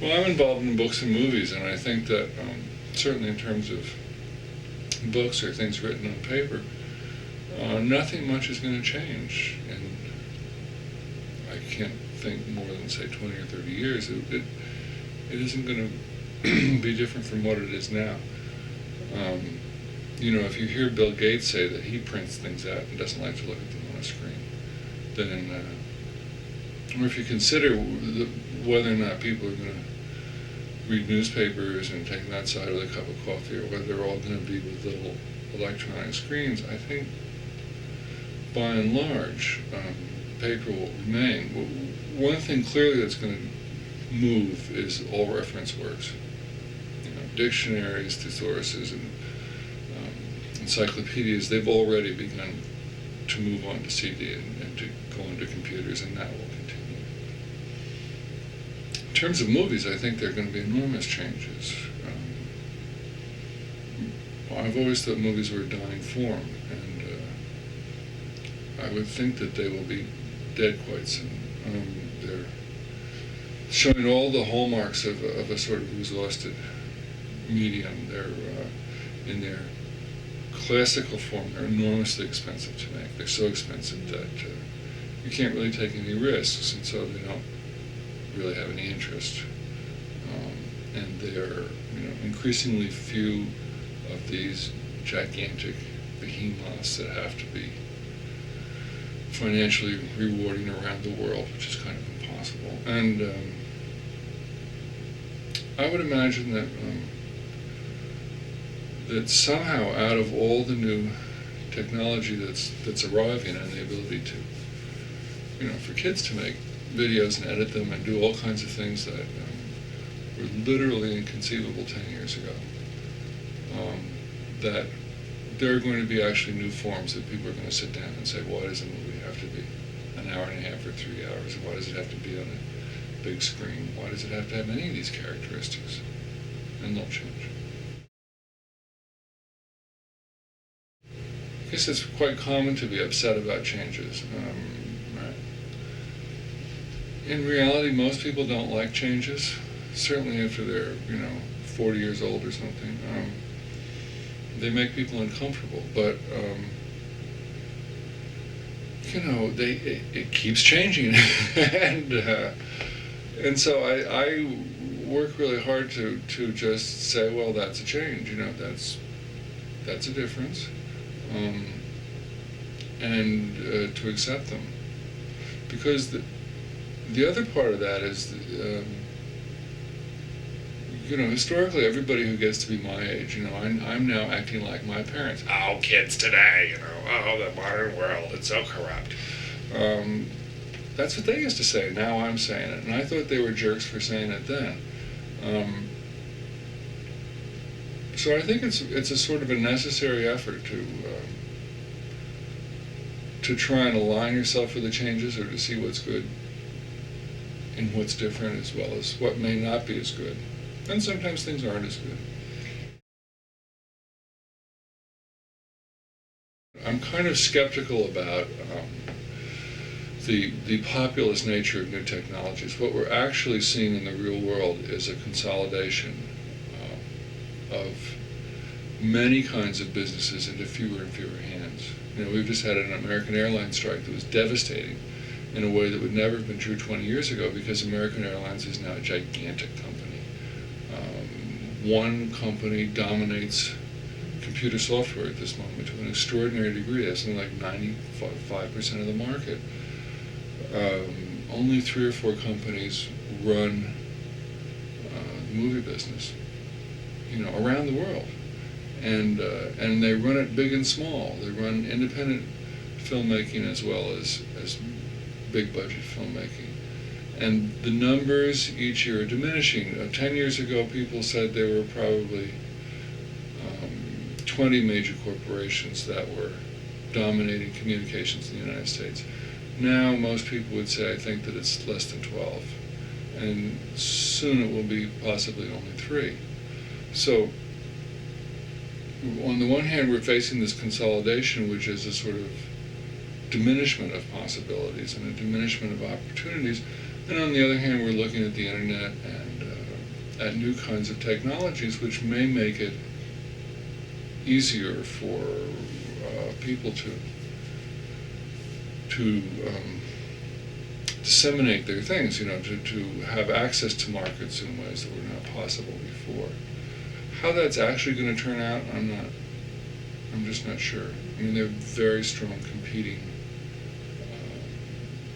Well, I'm involved in books and movies, and I think that certainly in terms of books or things written on paper, nothing much is going to change. And I can't think more than, say, 20 or 30 years. It isn't going to be different from what it is now. Um, if you hear Bill Gates say that he prints things out and doesn't like to look at them on a screen, then, or if you consider whether or not people are going to read newspapers and take them outside with a cup of coffee, or whether they're all going to be with little electronic screens, I think, by and large, paper will remain. One thing clearly that's going to move is all reference works. Dictionaries, thesauruses, and encyclopedias, they've already begun to move on to CD and to go into computers, and that will continue. In terms of movies, I think there are going to be enormous changes. I've always thought movies were a dying form, and I would think that they will be dead quite soon. They're showing all the hallmarks of a sort of exhausted medium. They're in their classical form. They're enormously expensive to make. They're so expensive that you can't really take any risks, and so they don't really have any interest. And they're increasingly few of these gigantic behemoths that have to be financially rewarding around the world, which is kind of impossible. And I would imagine that that somehow, out of all the new technology that's arriving, and the ability to, for kids to make videos and edit them and do all kinds of things that were literally inconceivable 10 years ago, that there are going to be actually new forms that people are going to sit down and say, why does a movie have to be an hour and a half or 3 hours? Why does it have to be on a big screen? Why does it have to have any of these characteristics? And they'll change. I guess it's quite common to be upset about changes. Right. In reality, most people don't like changes, certainly after they're 40 years old or something. They make people uncomfortable, but it keeps changing, and so I work really hard to just say, well, that's a change, that's a difference, and to accept them, because the other part of that is, historically, everybody who gets to be my age, I'm now acting like my parents. Oh, kids today, oh, the modern world, it's so corrupt. That's what they used to say. Now I'm saying it, and I thought they were jerks for saying it then. So I think it's a sort of a necessary effort to try and align yourself with the changes, or to see what's good and what's different, as well as what may not be as good. And sometimes things aren't as good. I'm kind of skeptical about the populist nature of new technologies. What we're actually seeing in the real world is a consolidation of many kinds of businesses into fewer and fewer hands. We've just had an American Airlines strike that was devastating in a way that would never have been true 20 years ago, because American Airlines is now a gigantic company. One company dominates computer software at this moment to an extraordinary degree. That's something like 95% of the market. Only 3 or 4 companies run the movie business, around the world, and they run it big and small. They run independent filmmaking as well as big budget filmmaking. And the numbers each year are diminishing. 10 years ago, people said there were probably 20 major corporations that were dominating communications in the United States. Now, most people would say, I think, that it's less than 12. And soon it will be possibly only 3. So, on the one hand, we're facing this consolidation, which is a sort of diminishment of possibilities and a diminishment of opportunities. And on the other hand, we're looking at the internet and at new kinds of technologies, which may make it easier for people to disseminate their things, to have access to markets in ways that were not possible before. How that's actually going to turn out, I'm just not sure. I mean, there are very strong competing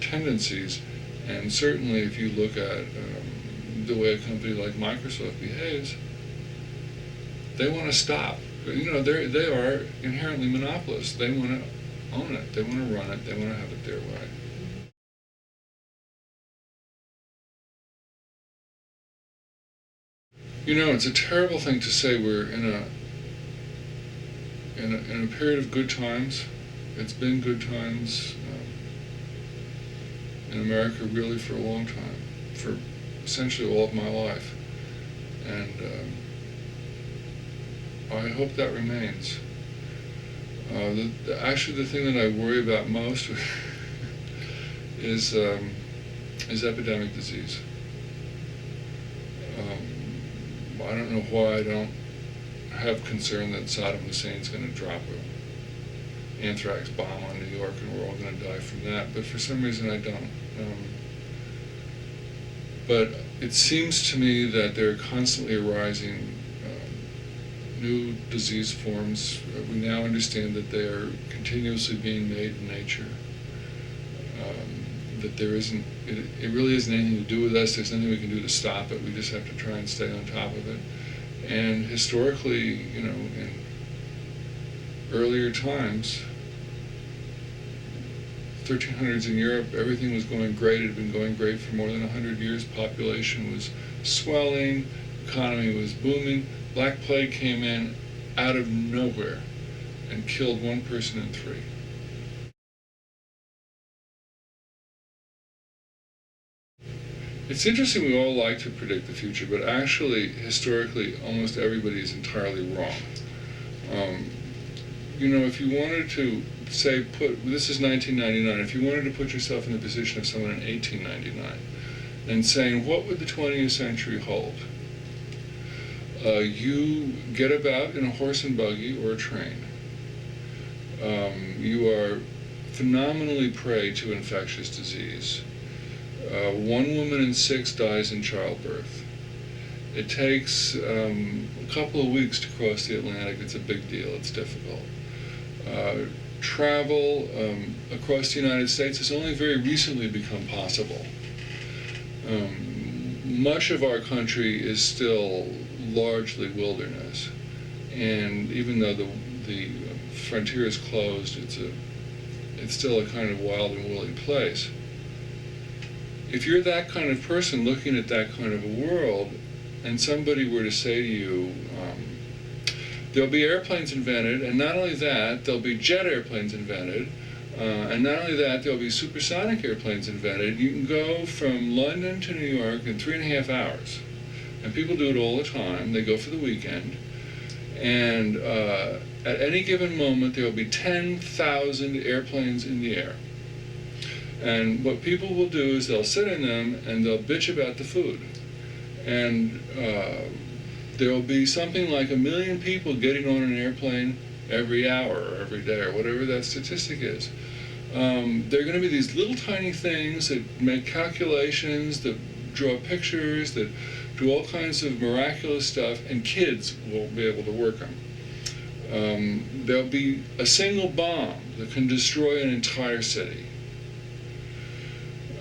tendencies, and certainly if you look at the way a company like Microsoft behaves, they want to stop. They are inherently monopolists. They want to own it. They want to run it. They want to have it their way. It's a terrible thing to say. We're in a period of good times. It's been good times in America really for a long time, for essentially all of my life, and I hope that remains. Actually, the thing that I worry about most is epidemic disease. I don't know why I don't have concern that Saddam Hussein's going to drop an anthrax bomb on New York and we're all going to die from that, but for some reason I don't. But it seems to me that there are constantly arising new disease forms. We now understand that they are continuously being made in nature. That there isn't, it really isn't anything to do with us. There's nothing we can do to stop it. We just have to try and stay on top of it. And historically, in earlier times, 1300s in Europe, everything was going great. It had been going great for more than 100 years. Population was swelling, economy was booming. Black Plague came in out of nowhere and killed 1 person in 3. It's interesting, we all like to predict the future, but actually, historically, almost everybody is entirely wrong. If you wanted to, say, this is 1999, if you wanted to put yourself in the position of someone in 1899 and saying, what would the 20th century hold? You get about in a horse and buggy or a train. You are phenomenally prey to infectious disease. 1 woman in 6 dies in childbirth. It takes a couple of weeks to cross the Atlantic. It's a big deal. It's difficult. Travel across the United States has only very recently become possible. Much of our country is still largely wilderness, and even though the frontier is closed, it's still a kind of wild and woolly place. If you're that kind of person looking at that kind of a world, and somebody were to say to you, there'll be airplanes invented, and not only that, there'll be jet airplanes invented, and not only that, there'll be supersonic airplanes invented. You can go from London to New York in 3.5 hours. And people do it all the time. They go for the weekend. And at any given moment, there will be 10,000 airplanes in the air. And what people will do is they'll sit in them and they'll bitch about the food. And there will be something like 1 million people getting on an airplane every hour or every day or whatever that statistic is. There are going to be these little tiny things that make calculations, that draw pictures, that do all kinds of miraculous stuff, and kids will be able to work them. There'll be a single bomb that can destroy an entire city.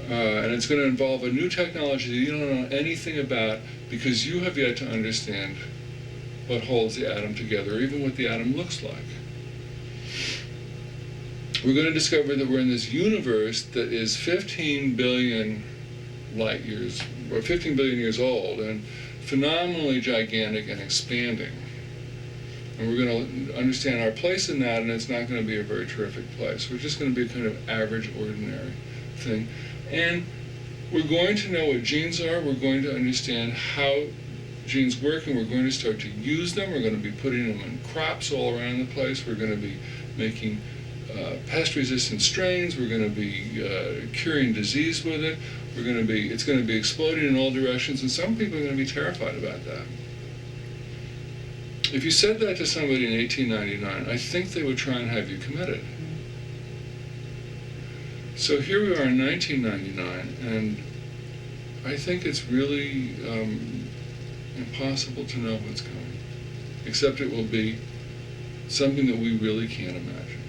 And it's going to involve a new technology that you don't know anything about because you have yet to understand what holds the atom together, or even what the atom looks like. We're going to discover that we're in this universe that is 15 billion light years, or 15 billion years old, and phenomenally gigantic and expanding. And we're going to understand our place in that, and it's not going to be a very terrific place. We're just going to be a kind of average, ordinary thing. And we're going to know what genes are. We're going to understand how genes work, and we're going to start to use them. We're going to be putting them in crops all around the place. We're going to be making pest-resistant strains. We're going to be curing disease with it. It's going to be exploding in all directions, and some people are going to be terrified about that. If you said that to somebody in 1899, I think they would try and have you committed. So here we are in 1999, and I think it's really impossible to know what's coming, except it will be something that we really can't imagine.